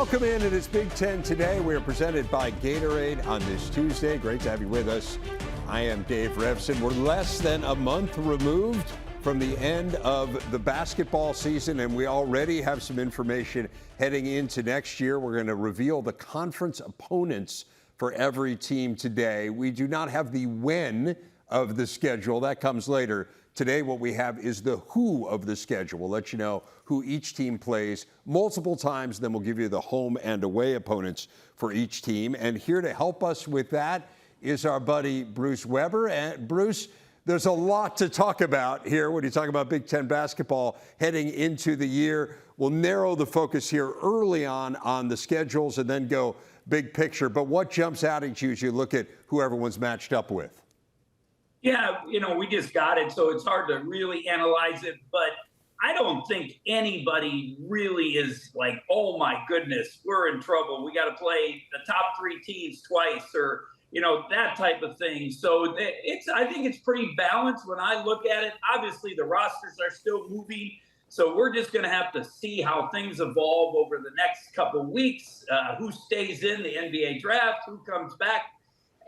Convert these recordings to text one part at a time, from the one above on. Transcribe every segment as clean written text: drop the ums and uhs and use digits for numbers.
Welcome in. It is Big Ten Today. We are presented by Gatorade on this Tuesday. Great to have you with us. I am Dave Revson. We're less than a month removed from the end of the basketball season, and we already have some information heading into next year. We're going to reveal the conference opponents for every team today. We do not have the when of the schedule. That comes later. Today, what we have is the who of the schedule. We'll let you know who each team plays multiple times, then we'll give you the home and away opponents for each team. And here to help us with that is our buddy Bruce Weber. And Bruce, there's a lot to talk about here when you talk about Big Ten basketball heading into the year. We'll narrow the focus here early on the schedules and then go big picture. But what jumps out at you as you look at who everyone's matched up with? Yeah, we just got it, so it's hard to really analyze it. But I don't think anybody really is like, oh, my goodness, we're in trouble. We got to play the top three teams twice or, that type of thing. So I think it's pretty balanced when I look at it. Obviously, the rosters are still moving. So we're just going to have to see how things evolve over the next couple of weeks, who stays in the NBA draft, who comes back.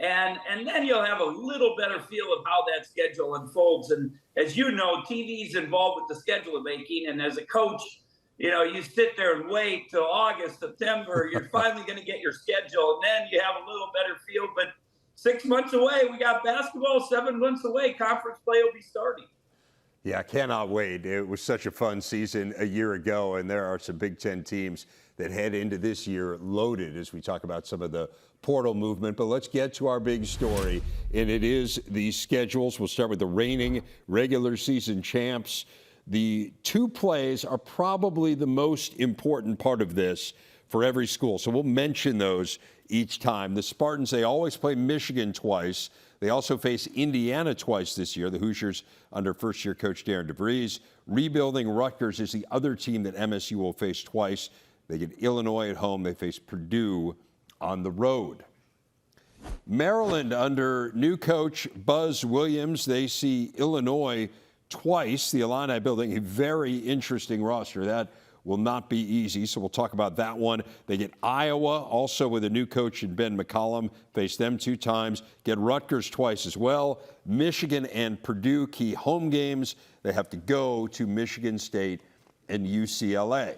And then you'll have a little better feel of how that schedule unfolds. And as you know, TV's involved with the schedule making. And as a coach, you sit there and wait till August, September. You're finally going to get your schedule. And then you have a little better feel. But 6 months away, we got basketball. 7 months away, conference play will be starting. Yeah, I cannot wait. It was such a fun season a year ago. And there are some Big Ten teams that head into this year loaded as we talk about some of the portal movement. But let's get to our big story, and it is these schedules. We'll start with the reigning regular season champs. The two plays are probably the most important part of this for every school, so we'll mention those each time. The Spartans, they always play Michigan twice. They also face Indiana twice this year, the Hoosiers under first-year coach Darren DeVries. Rebuilding Rutgers is the other team that MSU will face twice. They get Illinois at home. They face Purdue on the road. Maryland under new coach Buzz Williams. They see Illinois twice. The Illini building a very interesting roster. That will not be easy, so we'll talk about that one. They get Iowa, also with a new coach in Ben McCollum. Face them 2 times. Get Rutgers twice as well. Michigan and Purdue, key home games. They have to go to Michigan State and UCLA.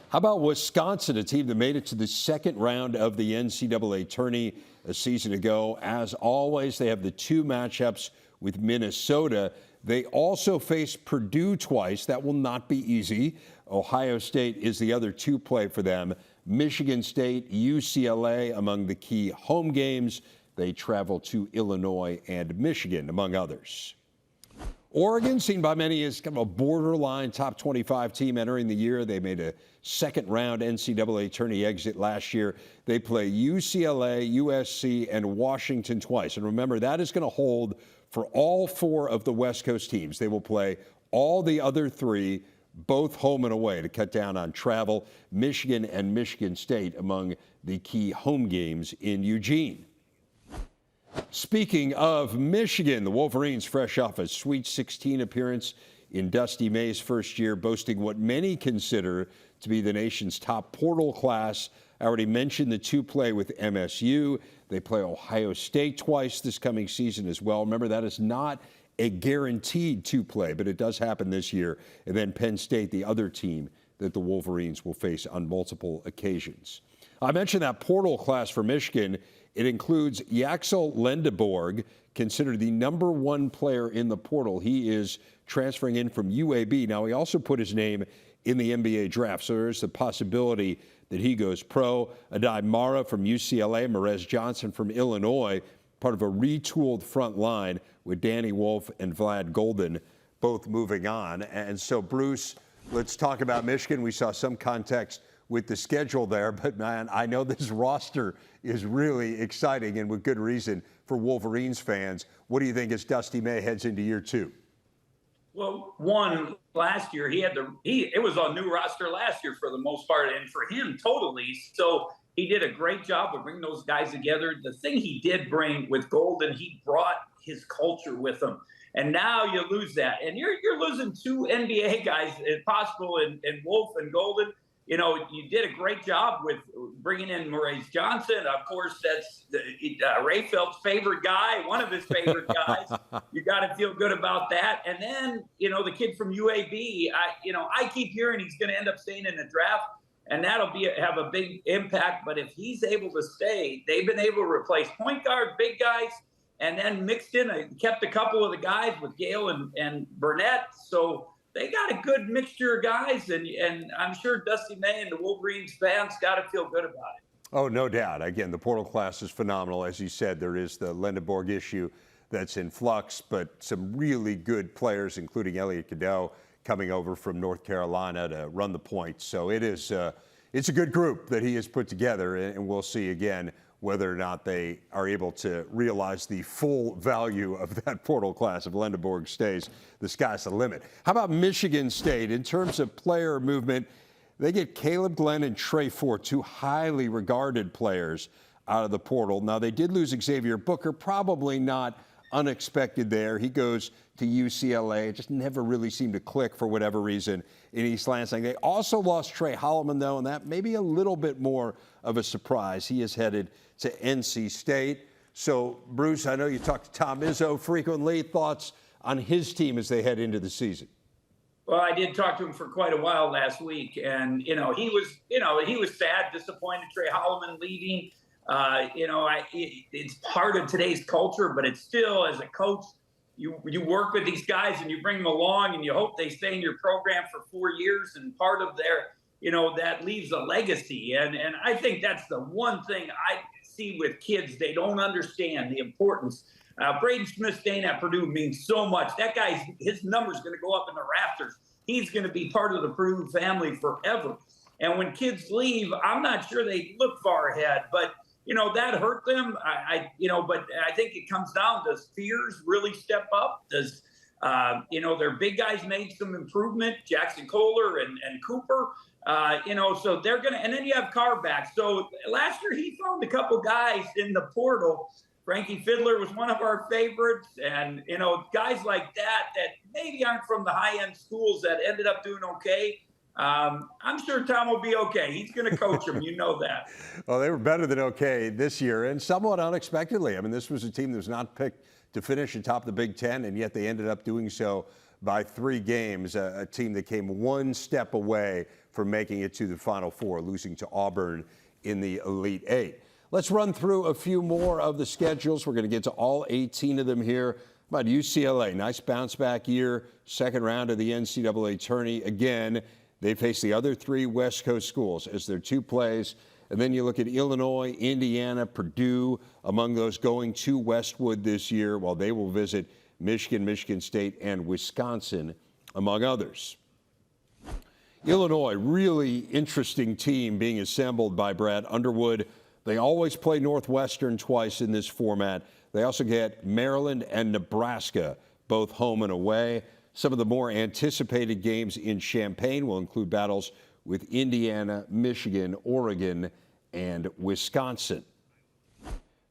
How about Wisconsin, a team that made it to the second round of the NCAA tourney a season ago? As always, they have the 2 matchups with Minnesota. They also face Purdue twice. That will not be easy. Ohio State is the other 2 play for them. Michigan State, UCLA among the key home games. They travel to Illinois and Michigan, among others. Oregon, seen by many as kind of a borderline top 25 team entering the year. They made a second-round NCAA tourney exit last year. They play UCLA, USC, and Washington twice. And remember, that is going to hold for all 4 of the West Coast teams. They will play all the other 3, both home and away, to cut down on travel. Michigan and Michigan State among the key home games in Eugene. Speaking of Michigan, the Wolverines, fresh off a Sweet 16 appearance in Dusty May's first year, boasting what many consider to be the nation's top portal class. I already mentioned the 2 play with MSU. They play Ohio State twice this coming season as well. Remember, that is not a guaranteed 2 play, but it does happen this year. And then Penn State, the other team that the Wolverines will face on multiple occasions. I mentioned that portal class for Michigan. It includes Yaxel Lendeborg, considered the #1 player in the portal. He is transferring in from UAB. Now, he also put his name in the NBA draft, so there's the possibility that he goes pro. Adai Mara from UCLA, Marez Johnson from Illinois, part of a retooled front line with Danny Wolf and Vlad Golden both moving on. And so, Bruce, let's talk about Michigan. We saw some context with the schedule there, but man, I know this roster is really exciting and with good reason for Wolverines fans. What do you think as Dusty May heads into year 2? Well, one, last year it was a new roster last year for the most part, and for him totally. So he did a great job of bringing those guys together. The thing he did bring with Golden, he brought his culture with him. And now you lose that. And you're losing 2 NBA guys, if possible, and Wolf and Golden. you did a great job with bringing in Maurice Johnson. Of course, that's Ray Felt's favorite guy, one of his favorite guys. You got to feel good about that. And then, the kid from UAB, I keep hearing he's going to end up staying in the draft, and that'll have a big impact. But if he's able to stay, they've been able to replace point guard, big guys, and then mixed in, kept a couple of the guys with Gale and Burnett. So they got a good mixture of guys, and I'm sure Dusty May and the Wolverines fans got to feel good about it. Oh, no doubt. Again, the portal class is phenomenal. As you said, there is the Lendeborg issue that's in flux, but some really good players, including Elliot Cadeau, coming over from North Carolina to run the point. So it's a good group that he has put together, and we'll see again whether or not they are able to realize the full value of that portal class. If Lendeborg stays, the sky's the limit. How about Michigan State? In terms of player movement, they get Caleb Glenn and Trey Ford, two highly regarded players, out of the portal. Now, they did lose Xavier Booker, probably not unexpected there. He goes to UCLA. It just never really seemed to click for whatever reason in East Lansing. They also lost Trey Holloman, though, and that may be a little bit more of a surprise. He is headed to NC State. So, Bruce, I know you talk to Tom Izzo frequently. Thoughts on his team as they head into the season? Well, I did talk to him for quite a while last week, and he was sad, disappointed Trey Holloman leaving. It's part of today's culture, but it's still, as a coach, you work with these guys and you bring them along and you hope they stay in your program for 4 years, and part of their, that leaves a legacy. And I think that's the one thing I see with kids. They don't understand the importance. Braden Smith staying at Purdue means so much. That his number's going to go up in the rafters. He's going to be part of the Purdue family forever. And when kids leave, I'm not sure they look far ahead, but that hurt them. But I think it comes down, does Fears really step up? Does, their big guys made some improvement, Jackson Kohler and Cooper, so they're going to, and then you have Carr back. So last year he found a couple guys in the portal. Frankie Fiddler was one of our favorites, and, guys like that maybe aren't from the high-end schools that ended up doing okay. I'm sure Tom will be okay. He's going to coach them. You know that. Well, they were better than okay this year, and somewhat unexpectedly. I mean, this was a team that was not picked to finish atop the Big Ten, and yet they ended up doing so by 3 games, a team that came one step away from making it to the Final Four, losing to Auburn in the Elite Eight. Let's run through a few more of the schedules. We're going to get to all 18 of them here. About UCLA, nice bounce-back year, second round of the NCAA tourney again. They face the other 3 West Coast schools as their 2 plays. And then you look at Illinois, Indiana, Purdue, among those going to Westwood this year, while they will visit Michigan, Michigan State, and Wisconsin, among others. Illinois, really interesting team being assembled by Brad Underwood. They always play Northwestern twice in this format. They also get Maryland and Nebraska, both home and away. Some of the more anticipated games in Champaign will include battles with Indiana, Michigan, Oregon, and Wisconsin.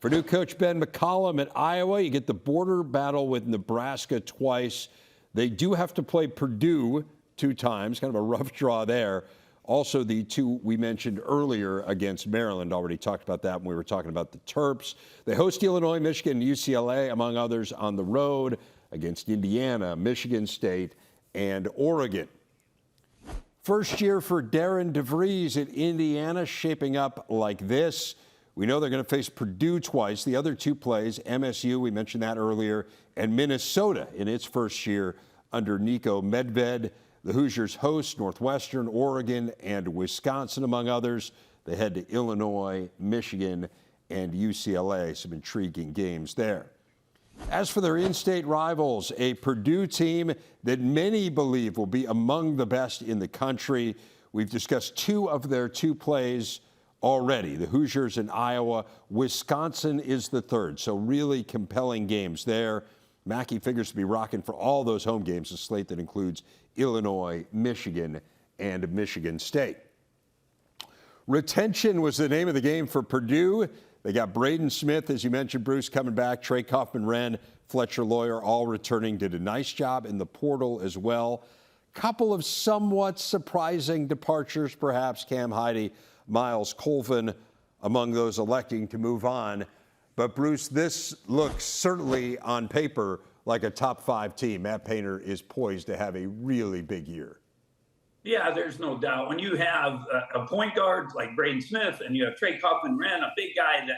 For new coach Ben McCollum at Iowa, you get the border battle with Nebraska twice. They do have to play Purdue 2 times, kind of a rough draw there. Also, the 2 we mentioned earlier against Maryland, already talked about that when we were talking about the Terps. They host Illinois, Michigan, and UCLA, among others, on the road against Indiana, Michigan State, and Oregon. First year for Darren DeVries at Indiana, shaping up like this. We know they're going to face Purdue twice. The other 2 plays, MSU, we mentioned that earlier, and Minnesota in its first year under Nico Medved. The Hoosiers host Northwestern, Oregon, and Wisconsin, among others. They head to Illinois, Michigan, and UCLA. Some intriguing games there. As for their in-state rivals, a Purdue team that many believe will be among the best in the country. We've discussed 2 of their 2 plays already, the Hoosiers in Iowa. Wisconsin is the third, so really compelling games there. Mackey figures to be rocking for all those home games, a slate that includes Illinois, Michigan, and Michigan State. Retention was the name of the game for Purdue. They got Braden Smith, as you mentioned, Bruce, coming back. Trey Kaufman-Wren, Fletcher Lawyer, all returning. Did a nice job in the portal as well. couple of somewhat surprising departures, perhaps Cam Heide, Miles Colvin among those electing to move on. But Bruce, this looks certainly on paper like a top 5 team. Matt Painter is poised to have a really big year. Yeah, there's no doubt. When you have a point guard like Braden Smith and you have Trey Kaufman-Renn, a big guy that,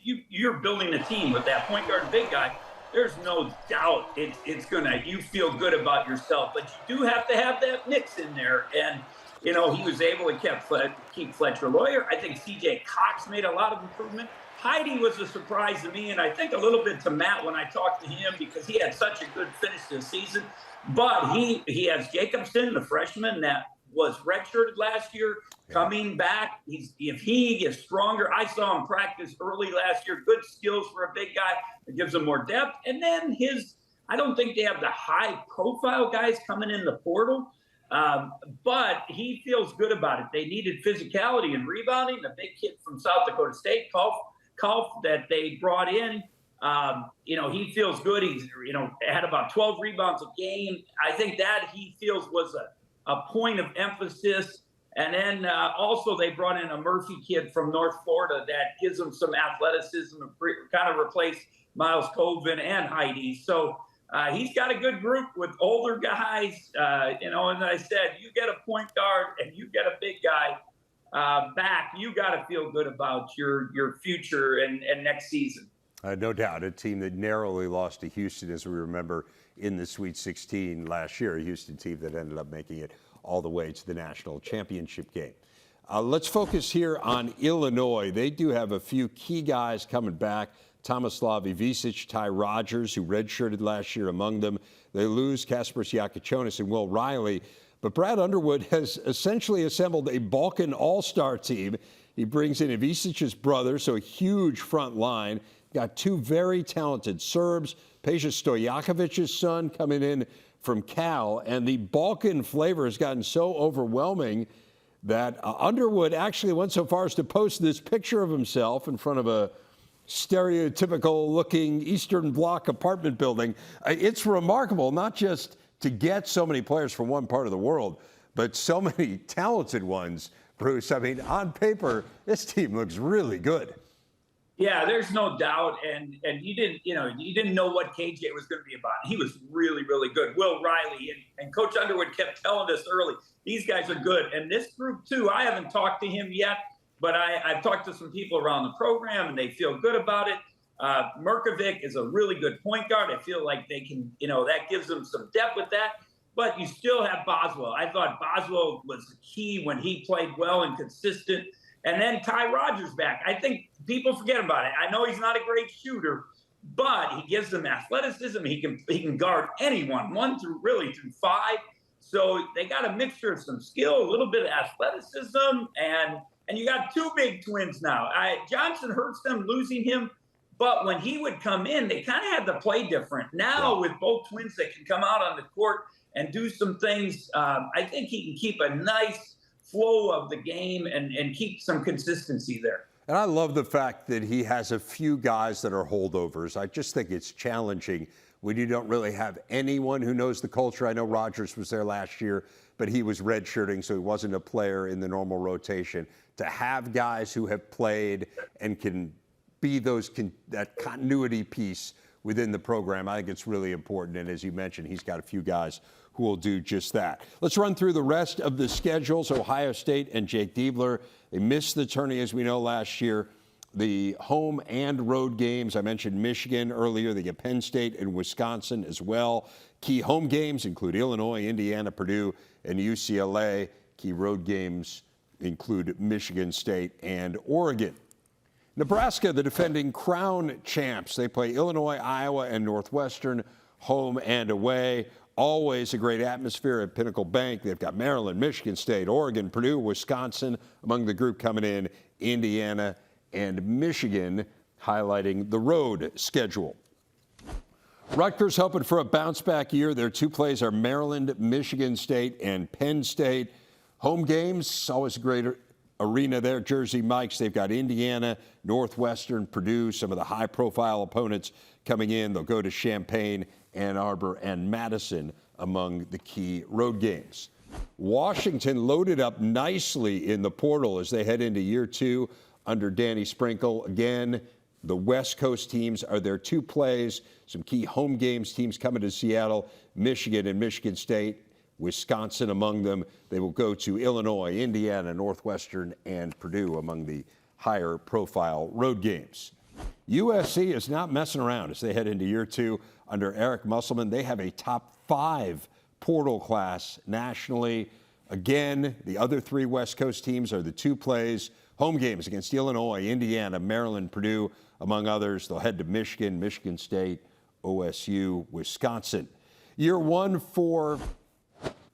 you're building a team with that point guard and big guy, there's no doubt you feel good about yourself. But you do have to have that mix in there. And, he was able to keep Fletcher Lawyer. I think C.J. Cox made a lot of improvement. Heide was a surprise to me, and I think a little bit to Matt when I talked to him because he had such a good finish to the season. But he has Jacobson, the freshman that was redshirted last year, coming back. If he gets stronger, I saw him practice early last year. Good skills for a big guy. It gives him more depth. And then I don't think they have the high-profile guys coming in the portal. But he feels good about it. They needed physicality and rebounding. The big kid from South Dakota State, Kauf, that they brought in, he feels good. He's, had about 12 rebounds a game. I think that he feels was a point of emphasis. And then also they brought in a Murphy kid from North Florida that gives them some athleticism and kind of replace Miles Colvin and Heide. So he's got a good group with older guys, and I said, you get a point guard and you get a big guy back, you got to feel good about your future and next season. No doubt. A team that narrowly lost to Houston, as we remember, in the Sweet 16 last year, a Houston team that ended up making it all the way to the national championship game. Let's focus here on Illinois. They do have a few key guys coming back. Tomislav Ivisic, Ty Rogers, who redshirted last year, among them. They lose Kaspars Yakichonis and Will Riley. But Brad Underwood has essentially assembled a Balkan all-star team. He brings in Ivisic's brother, so a huge front line. Got 2 very talented Serbs, Peja Stojakovic's son coming in from Cal. And the Balkan flavor has gotten so overwhelming that Underwood actually went so far as to post this picture of himself in front of a stereotypical-looking Eastern Bloc apartment building. It's remarkable, not just to get so many players from one part of the world, but so many talented ones, Bruce. I mean, on paper, this team looks really good. Yeah, there's no doubt. And you didn't know what KJ was going to be about. He was really, really good. Will Riley and Coach Underwood kept telling us early, these guys are good. And this group, too, I haven't talked to him yet, but I've talked to some people around the program, and they feel good about it. Merkovic is a really good point guard. I feel like they can, that gives them some depth with that. But you still have Boswell. I thought Boswell was the key when he played well and consistent. And then Ty Rogers back. I think people forget about it. I know he's not a great shooter, but he gives them athleticism. He can guard anyone, 1 through 5. So they got a mixture of some skill, a little bit of athleticism, and you got 2 big twins now. Johnson hurts them losing him, but when he would come in, they kind of had to play different. Now with both twins that can come out on the court and do some things, I think he can keep a nice flow of the game and keep some consistency there. And I love the fact that he has a few guys that are holdovers. I just think it's challenging when you don't really have anyone who knows the culture. I know Rogers was there last year, but he was redshirting, so he wasn't a player in the normal rotation. To have guys who have played and can be that continuity piece within the program, I think it's really important. And as you mentioned, he's got a few guys who will do just that. Let's run through the rest of the schedules. Ohio State and Jake Diebler, they missed the tourney, as we know, last year. The home and road games, I mentioned Michigan earlier. They get Penn State and Wisconsin as well. Key home games include Illinois, Indiana, Purdue, and UCLA. Key road games include Michigan State and Oregon. Nebraska, the defending crown champs. They play Illinois, Iowa, and Northwestern, home and away. Always a great atmosphere at Pinnacle Bank. They've got Maryland, Michigan State, Oregon, Purdue, Wisconsin among the group coming in, Indiana and Michigan, highlighting the road schedule. Rutgers hoping for a bounce-back year. Their 2 plays are Maryland, Michigan State, and Penn State. Home games, always a great arena there, Jersey Mike's. They've got Indiana, Northwestern, Purdue, some of the high-profile opponents coming in. They'll go to Champaign Ann Arbor, and Madison among the key road games. Washington loaded up nicely in the portal as they head into year 2 under Danny Sprinkle. Again, the West Coast teams are their 2 plays. Some key home games teams coming to Seattle, Michigan and Michigan State, Wisconsin among them. They will go to Illinois, Indiana, Northwestern, and Purdue among the higher profile road games. USC is not messing around as they head into year 2 under Eric Musselman. They have a top 5 portal class nationally. Again, the other 3 West Coast teams are the 2 plays. Home games against Illinois, Indiana, Maryland, Purdue, among others. They'll head to Michigan, Michigan State, OSU, Wisconsin. Year 1 for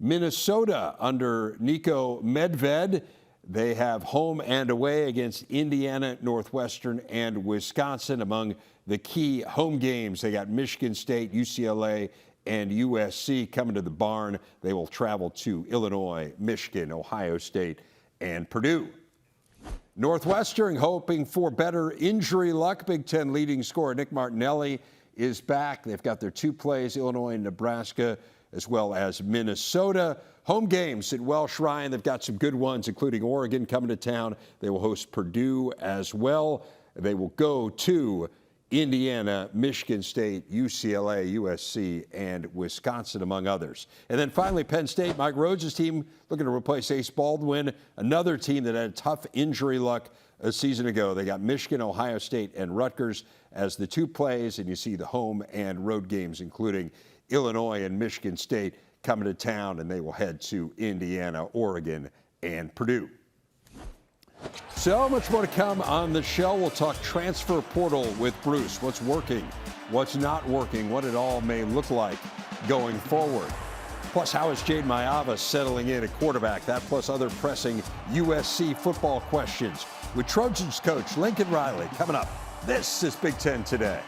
Minnesota under Nico Medved. They have home and away against Indiana, Northwestern, and Wisconsin among the key home games. They got Michigan State, UCLA, and USC coming to the barn. They will travel to Illinois, Michigan, Ohio State, and Purdue. Northwestern hoping for better injury luck. Big Ten leading scorer Nick Martinelli is back. They've got their 2 plays, Illinois and Nebraska, as well as Minnesota. Home games at Welsh Ryan. They've got some good ones, including Oregon coming to town. They will host Purdue as well. They will go to Indiana, Michigan State, UCLA, USC, and Wisconsin, among others. And then finally, Penn State, Mike Rhodes' team looking to replace Ace Baldwin, another team that had tough injury luck a season ago. They got Michigan, Ohio State, and Rutgers as the 2 plays, and you see the home and road games, including Illinois and Michigan State coming to town, and they will head to Indiana, Oregon, and Purdue. So much more to come on the show. We'll talk transfer portal with Bruce. What's working, what's not working, what it all may look like going forward. Plus, how is Jade Mayava settling in at quarterback? That plus other pressing USC football questions with Trojans coach Lincoln Riley coming up. This is Big Ten Today.